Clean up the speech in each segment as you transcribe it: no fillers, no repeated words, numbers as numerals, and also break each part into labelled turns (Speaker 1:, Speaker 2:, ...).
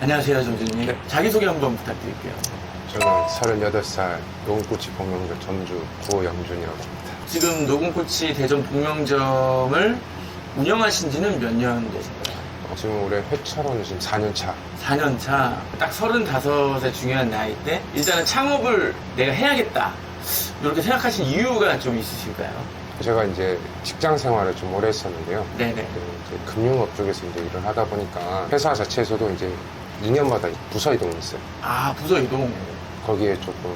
Speaker 1: 안녕하세요, 점주님.
Speaker 2: 네.
Speaker 1: 자기소개 한번 부탁드릴게요.
Speaker 2: 저는 38살 노금꼬치 복명점 점주 고영준이라고 합니다.
Speaker 1: 지금 노금꼬치 대전 복명점을 운영하신 지는 몇 년 되신가요?
Speaker 2: 지금 올해 회차로는 지금 4년 차.
Speaker 1: 4년 차. 딱 35의 중요한 나이 때 일단은 창업을 내가 해야겠다. 이렇게 생각하신 이유가 좀 있으실까요?
Speaker 2: 제가 이제 직장 생활을 좀 오래 했었는데요.
Speaker 1: 네네.
Speaker 2: 이제 금융업 쪽에서 이제 일을 하다 보니까 회사 자체에서도 이제 2년마다 부서 이동이 있어요.
Speaker 1: 아, 부서 이동.
Speaker 2: 거기에 조금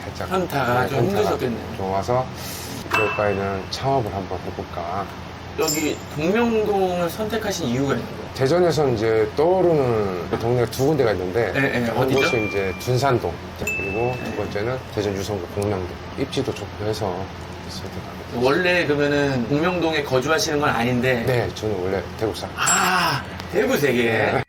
Speaker 2: 살짝
Speaker 1: 현타가 좀 힘드셨겠네요.
Speaker 2: 좀 와서 그럴 바에는 창업을 한번 해볼까.
Speaker 1: 여기 복명동을 선택하신 이유가 있는 거예요?
Speaker 2: 대전에서 이제 떠오르는 동네가 두 군데가 있는데
Speaker 1: 네,
Speaker 2: 한
Speaker 1: 어디죠?
Speaker 2: 곳이 이제 둔산동 그리고 두 번째는 대전 유성구 복명동. 입지도 좋고 해서 선택하게 됐어요.
Speaker 1: 원래 그러면은 복명동에 거주하시는 건 아닌데.
Speaker 2: 네, 저는 원래 대구 사람.
Speaker 1: 아, 대구 세계.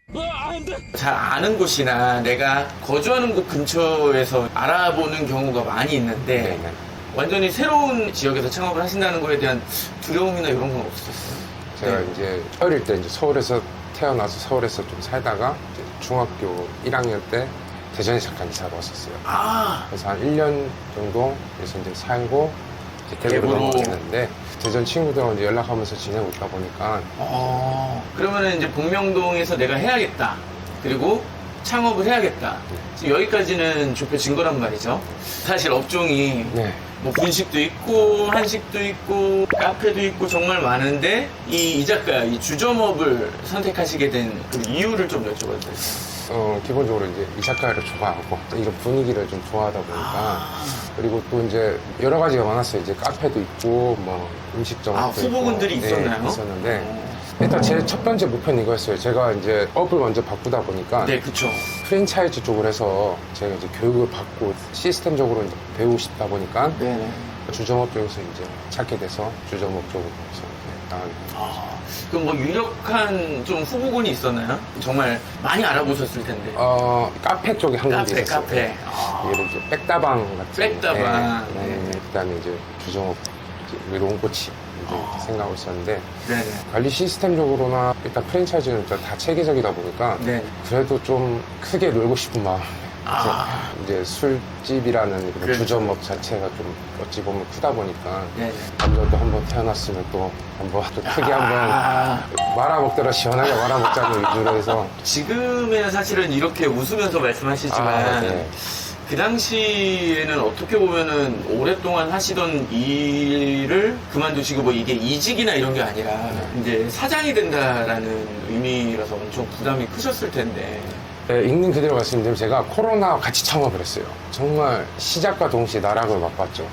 Speaker 1: 잘 아는 곳이나 내가 거주하는 곳 근처에서 알아보는 경우가 많이 있는데
Speaker 2: 네, 네.
Speaker 1: 완전히 새로운 지역에서 창업을 하신다는 거에 대한 두려움이나 이런 건 없으셨어요?
Speaker 2: 제가
Speaker 1: 네.
Speaker 2: 이제 어릴 때 이제 서울에서 태어나서 서울에서 좀 살다가 이제 중학교 1학년 때 대전에 잠깐 이사를 왔었어요.
Speaker 1: 아,
Speaker 2: 그래서 한 1년 정도 그래서 이제 살고 이제 대구로
Speaker 1: 대구로.
Speaker 2: 넘어왔는데 대전 친구들하고 이제 연락하면서 지내고 있다 보니까
Speaker 1: 그러면은 이제 복명동에서 내가 해야겠다. 그리고 창업을 해야겠다. 지금 여기까지는 좁혀진 거란 말이죠. 사실 업종이
Speaker 2: 네.
Speaker 1: 뭐 분식도 있고 한식도 있고 카페도 있고 정말 많은데 이 작가 이 주점업을 선택하시게 된 그 이유를 좀 여쭤봐도 될까요?
Speaker 2: 기본적으로 이제 이사카야를 좋아하고 이런 분위기를 좀 좋아하다 보니까 그리고 또 이제 여러 가지가 많았어요. 이제 카페도 있고 뭐 음식점도 있고
Speaker 1: 후보군들이 있었나요?
Speaker 2: 네, 있었는데 일단 제 첫 번째 목표는 이거였어요. 제가 이제 업을 먼저 바꾸다 보니까
Speaker 1: 네, 그쵸.
Speaker 2: 프랜차이즈 쪽으로 해서 제가 이제 교육을 받고 시스템적으로 이제 배우고 싶다 보니까
Speaker 1: 네네.
Speaker 2: 주점업 쪽에서 이제 찾게 돼서 주점업 쪽으로 해서 나가게 됐어요.
Speaker 1: 그럼 뭐 유력한 좀 후보군이 있었나요? 정말 많이 알아보셨을 텐데.
Speaker 2: 카페 쪽에 한 군데
Speaker 1: 카페,
Speaker 2: 있었어요.
Speaker 1: 카페.
Speaker 2: 예를 이제 백다방 같은
Speaker 1: 백다방.
Speaker 2: 네,
Speaker 1: 네.
Speaker 2: 그다음에 이제 주점업 노은꼬치 이제 이렇게 생각하고 있었는데
Speaker 1: 네네.
Speaker 2: 관리 시스템적으로나 일단 프랜차이즈는 일단 다 체계적이다 보니까
Speaker 1: 네.
Speaker 2: 그래도 좀 크게 놀고 싶은 마음. 이제 술집이라는 그런
Speaker 1: 그렇죠.
Speaker 2: 주점업 자체가 좀 어찌 보면 크다 보니까
Speaker 1: 네네.
Speaker 2: 남자도 한번 태어났으면 또 한번 좀 크게 한번 말아먹더라 시원하게 말아먹자고 위주로 해서
Speaker 1: 지금에는 사실은 이렇게 웃으면서 말씀하시지만
Speaker 2: 네.
Speaker 1: 그 당시에는 어떻게 보면은 오랫동안 하시던 일을 그만두시고 뭐 이게 이직이나 이런 게 아니라 이제 사장이 된다라는 의미라서 엄청 부담이 크셨을 텐데.
Speaker 2: 네, 있는 그대로 말씀드리면 제가 코로나와 같이 창업을 했어요. 정말 시작과 동시에 나락을 맛봤죠.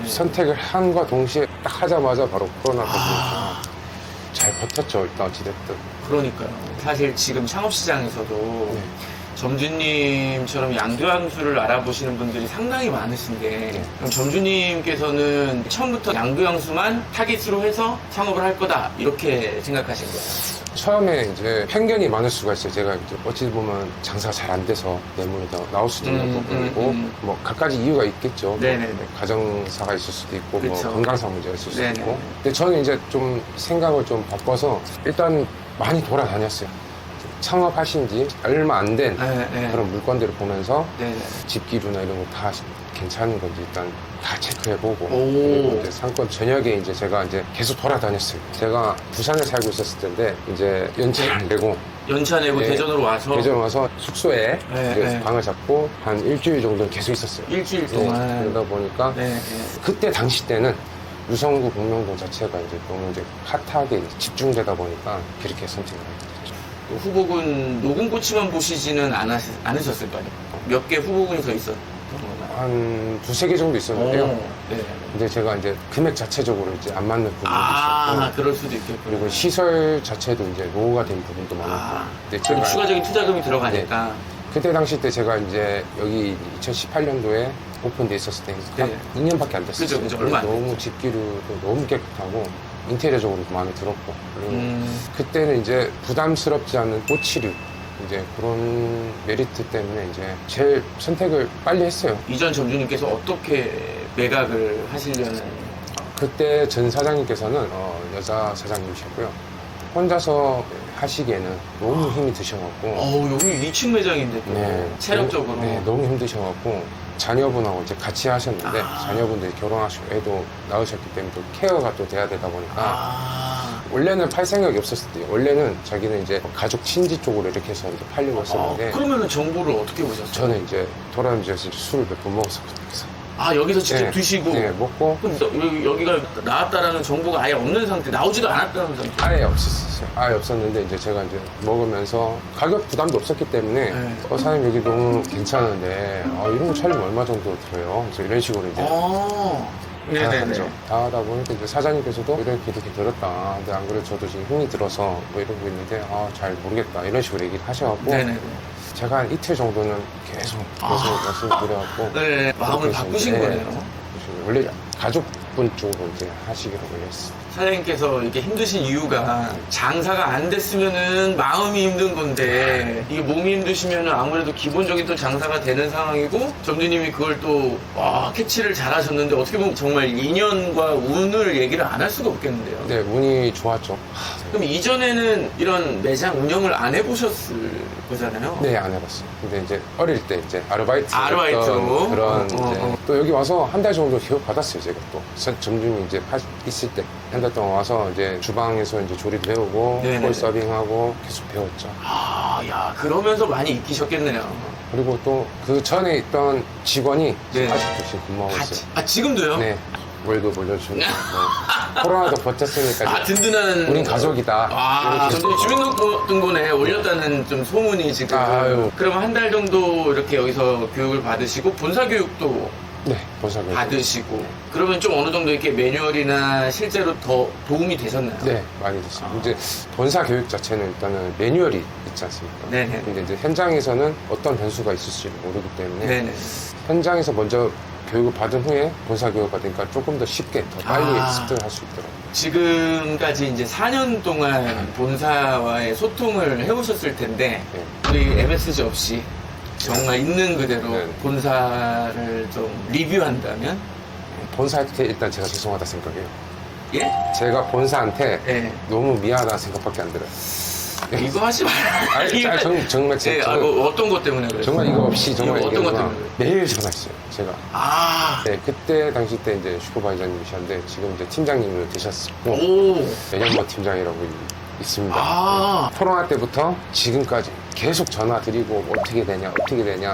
Speaker 2: 선택을 한과 동시에 딱 하자마자 바로 코로나가 터지니까 잘 버텼죠. 일단 어찌됐든.
Speaker 1: 그러니까요. 사실 지금 창업시장에서도 점주님처럼 양도양수를 알아보시는 분들이 상당히 많으신데 그럼 점주님께서는 처음부터 양도양수만 타깃으로 해서 창업을 할 거다 이렇게 생각하신 거예요?
Speaker 2: 처음에 이제 편견이 많을 수가 있어요. 제가 이제 어찌 보면 장사가 잘 안 돼서 내물이 나올 수도 있는 부분이고 뭐 갖가지 이유가 있겠죠.
Speaker 1: 네네네.
Speaker 2: 뭐 가정사가 있을 수도 있고
Speaker 1: 그쵸.
Speaker 2: 뭐 건강상 문제가 있을 수도
Speaker 1: 네네.
Speaker 2: 있고. 근데 저는 이제 좀 생각을 좀 바꿔서 일단 많이 돌아다녔어요. 창업하신 지 얼마 안 된
Speaker 1: 네.
Speaker 2: 그런 물건들을 보면서
Speaker 1: 네네.
Speaker 2: 집기류나 이런 거 다 괜찮은 건지 일단 다 체크해보고
Speaker 1: 오.
Speaker 2: 그리고 이제 상권 저녁에 이제 제가 이제 계속 돌아다녔어요. 제가 부산에 살고 있었을 텐데 이제 연차를 내고
Speaker 1: 연차 내고
Speaker 2: 네.
Speaker 1: 대전으로 와서
Speaker 2: 대전 와서 숙소에
Speaker 1: 네,
Speaker 2: 이제
Speaker 1: 네.
Speaker 2: 방을 잡고 한 일주일 정도 계속 있었어요.
Speaker 1: 일주일
Speaker 2: 네,
Speaker 1: 동안.
Speaker 2: 그러다 보니까
Speaker 1: 네.
Speaker 2: 그때 당시 때는 유성구 복명동 자체가 이제 너무 이제 핫하게 이제 집중되다 보니까 그렇게 선택을 하게 됐죠.
Speaker 1: 후보군 노금꼬치만 보시지는 않으셨을 거 아니에요? 몇 개 후보군이 더 있었던 건가요?
Speaker 2: 한 두세 개 정도 있었는데요.
Speaker 1: 네.
Speaker 2: 근데 제가 이제 금액 자체적으로 이제 안 맞는 부분도 있었고
Speaker 1: 그럴 수도 있겠고.
Speaker 2: 그리고 시설 자체도 이제 노후가 된 부분도 많았고. 근데
Speaker 1: 그럼 추가적인 투자금이 들어가니까.
Speaker 2: 그때 당시 때 제가 이제 여기 2018년도에 오픈돼 있었을 때
Speaker 1: 네.
Speaker 2: 2년밖에 안 됐어요.
Speaker 1: 그죠. 얼마 안
Speaker 2: 너무 집기류도 너무 깨끗하고 인테리어적으로도 마음에 들었고 그리고 그때는 이제 부담스럽지 않은 꼬치류 이제 그런 메리트 때문에 이제 제일 선택을 빨리 했어요.
Speaker 1: 이전 점주님께서 어떻게 매각을 하시려는?
Speaker 2: 그때 전 사장님께서는 여자 사장님이셨고요. 혼자서 하시기에는 너무 힘이 드셔갖고
Speaker 1: 여기 2층 매장인데 또 체력적으로.
Speaker 2: 네, 너무 힘드셔갖고 자녀분하고 이제 같이 하셨는데 자녀분들이 결혼하시고 애도 낳으셨기 때문에 또 케어가 또 돼야 되다 보니까 원래는 팔 생각이 없었을 때 원래는 자기는 이제 가족 친지 쪽으로 이렇게 해서 이제 팔려고 했었는데
Speaker 1: 그러면은 정보를 어떻게 보셨어요?
Speaker 2: 저는 이제 돌아다니면서 술을 몇 번 먹었었거든요. 그래서
Speaker 1: 여기서 직접
Speaker 2: 네,
Speaker 1: 드시고.
Speaker 2: 네, 먹고
Speaker 1: 그럼 여기가 나왔다라는 정보가 아예 없는 상태, 나오지도 않았다는 상태.
Speaker 2: 아예 없었어요. 아예 없었는데 이제 제가 이제 먹으면서 가격 부담도 없었기 때문에
Speaker 1: 네.
Speaker 2: 사장님 여기 너무 괜찮은데 이런 거 촬영 얼마 정도 들어요? 그래서 이런 식으로 이제
Speaker 1: 네네네.
Speaker 2: 다 하다 보니까 이제 사장님께서도 이렇게 들었다. 근데 안 그래도 저도 지금 힘이 들어서 뭐 이러고 있는데 잘 모르겠다. 이런 식으로 얘기를 하셔갖고
Speaker 1: 네네네.
Speaker 2: 제가 한 이틀 정도는 계속 말씀드려갖고
Speaker 1: 네, 마음을 바꾸신
Speaker 2: 네.
Speaker 1: 거네요.
Speaker 2: 원래 가족분 쪽으로 이제 하시기로 했어요.
Speaker 1: 사장님께서 이렇게 힘드신 이유가 장사가 안 됐으면은 마음이 힘든 건데 이게 몸이 힘드시면은 아무래도 기본적인 또 장사가 되는 상황이고 점주님이 그걸 또 캐치를 잘 하셨는데 어떻게 보면 정말 인연과 운을 얘기를 안 할 수가 없겠는데요.
Speaker 2: 네, 운이 좋았죠.
Speaker 1: 그럼 이전에는 이런 매장 운영을 안 해보셨을 거잖아요.
Speaker 2: 네, 안 해봤어요. 근데 이제 어릴 때 이제
Speaker 1: 아르바이트로?
Speaker 2: 그런 이제 또 여기 와서 한 달 정도 교육 받았어요. 제가 또 점주님이 이제 있을 때 한 달 동안 와서 이제 주방에서 이제 조리 배우고
Speaker 1: 네네네.
Speaker 2: 홀 서빙하고 계속 배웠죠.
Speaker 1: 야, 그러면서 많이 익히셨겠네요.
Speaker 2: 그리고 또 그 전에 있던 직원이
Speaker 1: 네.
Speaker 2: 아직도 지금 근무하고 있어요.
Speaker 1: 지금도요?
Speaker 2: 네, 월급 올려주고 코로나도 버텼으니까
Speaker 1: 든든한.
Speaker 2: 우린 가족이다. 이렇게
Speaker 1: 저도 주민등록번호에 올렸다는 좀 소문이 지금.
Speaker 2: 아유.
Speaker 1: 그러면 한 달 정도 이렇게 여기서 교육을 받으시고 본사 교육도
Speaker 2: 네, 본사가
Speaker 1: 받으시고 그러면 좀 어느 정도 이렇게 매뉴얼이나 실제로 더 도움이 되셨나요?
Speaker 2: 네, 많이 됐어요. 이제 본사 교육 자체는 일단은 매뉴얼이 있지 않습니까?
Speaker 1: 네네.
Speaker 2: 근데 이제 현장에서는 어떤 변수가 있을지 모르기 때문에
Speaker 1: 네네.
Speaker 2: 현장에서 먼저 교육을 받은 후에 본사 교육을 받으니까 조금 더 쉽게 더 빨리 습득을 할 수 있더라고요.
Speaker 1: 지금까지 이제 4년 동안 본사와의 소통을 해오셨을 텐데
Speaker 2: 네.
Speaker 1: 우리 MSG 없이 정말 있는 그대로
Speaker 2: 네.
Speaker 1: 본사를 좀 리뷰한다면
Speaker 2: 본사한테 일단 제가 죄송하다 생각해요.
Speaker 1: 예?
Speaker 2: 제가 본사한테
Speaker 1: 네.
Speaker 2: 너무 미안하다는 생각밖에 안 들어요.
Speaker 1: 이거 하지 말아요.
Speaker 2: 정말
Speaker 1: 네, 뭐 어떤 것 때문에 그래요?
Speaker 2: 정말 이거 없이 정말
Speaker 1: 어떤 것
Speaker 2: 이게
Speaker 1: 때문에?
Speaker 2: 매일 전화했어요. 제가. 네, 그때 당시 때 이제 슈퍼바이저님이셨는데 지금 이제 팀장님을 되셨고
Speaker 1: 오.
Speaker 2: 매년마 팀장이라고 있습니다. 코로나 때부터 지금까지 계속 전화 드리고 뭐 어떻게 되냐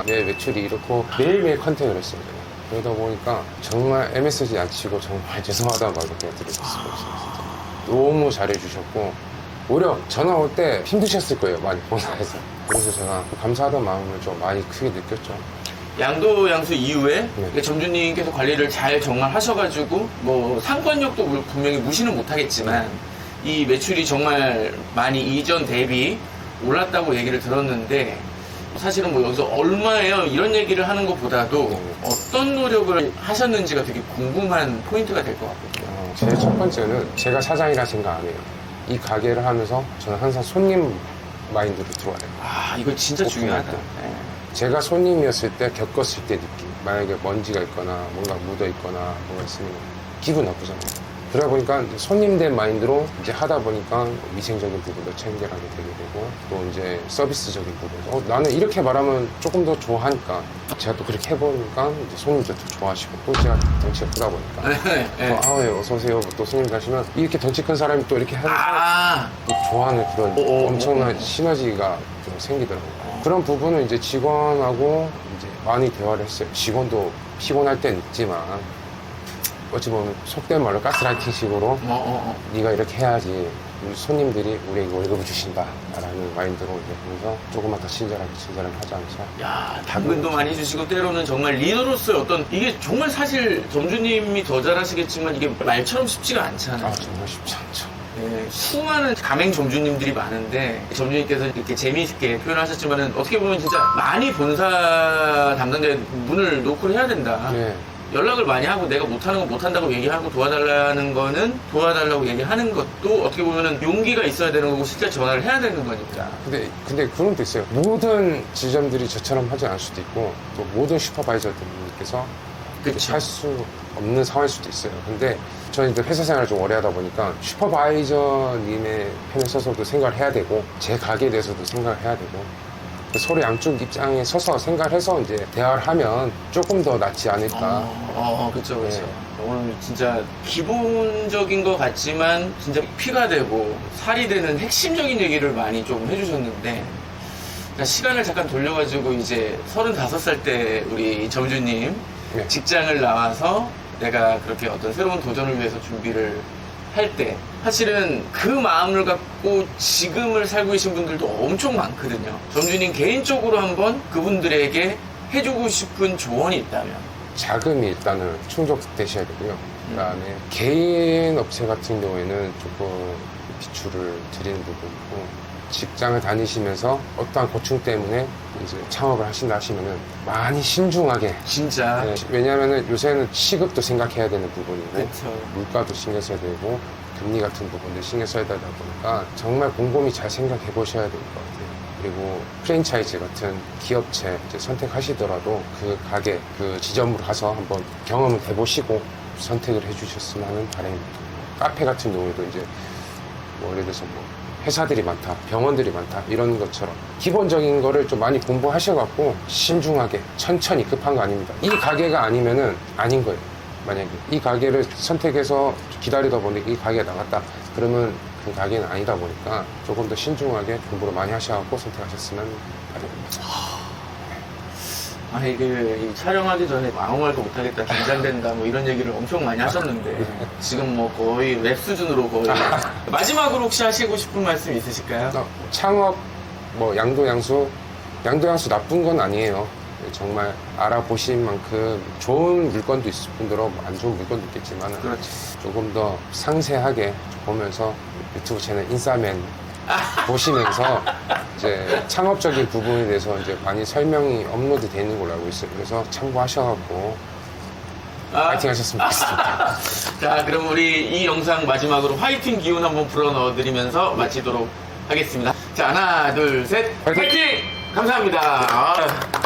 Speaker 2: 내 매출이 이렇고 매일매일 컨택을 했어요. 그러다 보니까 정말 MSG 안 치고 정말 죄송하다는 말밖에 드릴 수가 없어요. 진짜. 너무 잘해주셨고 오히려 전화 올 때 힘드셨을 거예요. 많이 본사에서. 그래서 제가 감사하다는 마음을 좀 많이 크게 느꼈죠.
Speaker 1: 양도 양수 이후에
Speaker 2: 네.
Speaker 1: 점주님께서 관리를 잘 정말 하셔가지고 뭐 상권력도 분명히 무시는 못하겠지만 이 매출이 정말 많이 이전 대비 올랐다고 얘기를 들었는데 사실은 뭐 여기서 얼마예요 이런 얘기를 하는 것보다도 어떤 노력을 하셨는지가 되게 궁금한 포인트가 될 것 같거든요.
Speaker 2: 제일 첫 번째는 제가 사장이라 생각 안 해요. 이 가게를 하면서 저는 항상 손님 마인드로 들어와요.
Speaker 1: 이거 진짜 중요하다. 네.
Speaker 2: 제가 손님이었을 때 겪었을 때 느낌. 만약에 먼지가 있거나 뭔가 묻어 있거나 뭐가 있으면 기분 나쁘잖아요. 그러다 보니까 손님들 마인드로 이제 하다 보니까 위생적인 부분도 챙겨하게 되게 되고 또 이제 서비스적인 부분. 나는 이렇게 말하면 조금 더 좋아하니까 제가 또 그렇게 해보니까 이제 손님들 더 좋아하시고 또 제가 덩치가 크다 보니까
Speaker 1: 네.
Speaker 2: 또 예, 어서오세요. 또 손님 가시면 이렇게 덩치 큰 사람이 또 이렇게 하니까 또 좋아하는 그런 엄청난 시너지가 좀 생기더라고요. 그런 부분은 이제 직원하고 이제 많이 대화를 했어요. 직원도 피곤할 땐 있지만 어찌 보면 속된 말로 가스라이팅식으로 네가 이렇게 해야지 우리 손님들이 우리에게 월급을 주신다라는 마인드로 이제 보면서 조금만 더 친절하게 하지 않죠.
Speaker 1: 야, 당근도 많이 주시고 때로는 정말 리더로서의 어떤 이게 정말 사실 점주님이 더 잘하시겠지만 이게 말처럼 쉽지가 않잖아요.
Speaker 2: 정말 쉽지 않죠.
Speaker 1: 네, 수많은 가맹 점주님들이 많은데 점주님께서 이렇게 재미있게 표현하셨지만 어떻게 보면 진짜 많이 본사 담당자의 문을 노크를 해야 된다.
Speaker 2: 네.
Speaker 1: 연락을 많이 하고 내가 못하는 거 못한다고 얘기하고 도와달라는 거는 도와달라고 얘기하는 것도 어떻게 보면 용기가 있어야 되는 거고 실제 전화를 해야 되는 거니까.
Speaker 2: 근데 그런 것도 있어요. 모든 지점들이 저처럼 하지 않을 수도 있고 또 모든 슈퍼바이저들께서
Speaker 1: 그쵸.
Speaker 2: 할 수 없는 상황일 수도 있어요. 근데 저는 이제 회사 생활을 좀 오래 하다 보니까 슈퍼바이저님의 편에 서서도 생각을 해야 되고 제 가게에 대해서도 생각을 해야 되고 서로 양쪽 입장에 서서 생각을 해서 이제 대화를 하면 조금 더 낫지 않을까.
Speaker 1: 그쵸, 그쵸.
Speaker 2: 네.
Speaker 1: 오늘 진짜 기본적인 것 같지만 진짜 피가 되고 살이 되는 핵심적인 얘기를 많이 좀 해주셨는데 시간을 잠깐 돌려가지고 이제 35살 때 우리 점주님
Speaker 2: 네.
Speaker 1: 직장을 나와서 내가 그렇게 어떤 새로운 도전을 위해서 준비를 할 때 사실은 그 마음을 갖고 지금을 살고 계신 분들도 엄청 많거든요. 점주님 개인적으로 한번 그분들에게 해주고 싶은 조언이 있다면?
Speaker 2: 자금이 일단은 충족되셔야 되고요. 그다음에 개인 업체 같은 경우에는 조금 비추를 드리는 부분이고 직장을 다니시면서 어떠한 고충 때문에 이제 창업을 하신다 하시면은 많이 신중하게.
Speaker 1: 진짜.
Speaker 2: 네, 왜냐하면은 요새는 시급도 생각해야 되는 부분이고
Speaker 1: 그쵸.
Speaker 2: 물가도 신경 써야 되고 금리 같은 부분들 신경 써야 되다 보니까 정말 곰곰이 잘 생각해 보셔야 될 것 같아요. 그리고 프랜차이즈 같은 기업체 이제 선택하시더라도 그 가게, 그 지점으로 가서 한번 경험을 해보시고 선택을 해주셨으면 하는 바람입니다. 카페 같은 경우에도 이제 뭐 예를 들어서 뭐 회사들이 많다, 병원들이 많다 이런 것처럼 기본적인 거를 좀 많이 공부하셔갖고 신중하게 천천히 급한 거 아닙니다. 이 가게가 아니면은 아닌 거예요. 만약에 이 가게를 선택해서 기다리다 보니 이 가게가 나갔다 그러면 그 가게는 아니다 보니까 조금 더 신중하게 공부를 많이 하셔갖고 선택하셨으면 바랍니다.
Speaker 1: 이게 이 촬영하기 전에 아무 말도 못하겠다, 긴장된다, 뭐 이런 얘기를 엄청 많이 하셨는데 지금 뭐 거의 랩 수준으로 거의 마지막으로 혹시 하시고 싶은 말씀 있으실까요?
Speaker 2: 창업, 뭐 양도양수 나쁜 건 아니에요. 정말 알아보신 만큼 좋은 물건도 있을 뿐더러 안 좋은 물건도 있겠지만
Speaker 1: 그렇지.
Speaker 2: 조금 더 상세하게 보면서 유튜브 채널 인싸맨 보시면서 이제 창업적인 부분에 대해서 이제 많이 설명이 업로드 되는 걸로 알고 있어요. 그래서 참고하셔갖고 파이팅 하셨으면 좋겠습니다.
Speaker 1: 자, 그럼 우리 이 영상 마지막으로 화이팅 기운 한번 불어 넣어드리면서 마치도록 하겠습니다. 자, 하나, 둘, 셋,
Speaker 2: 화이팅!
Speaker 1: 화이팅! 감사합니다.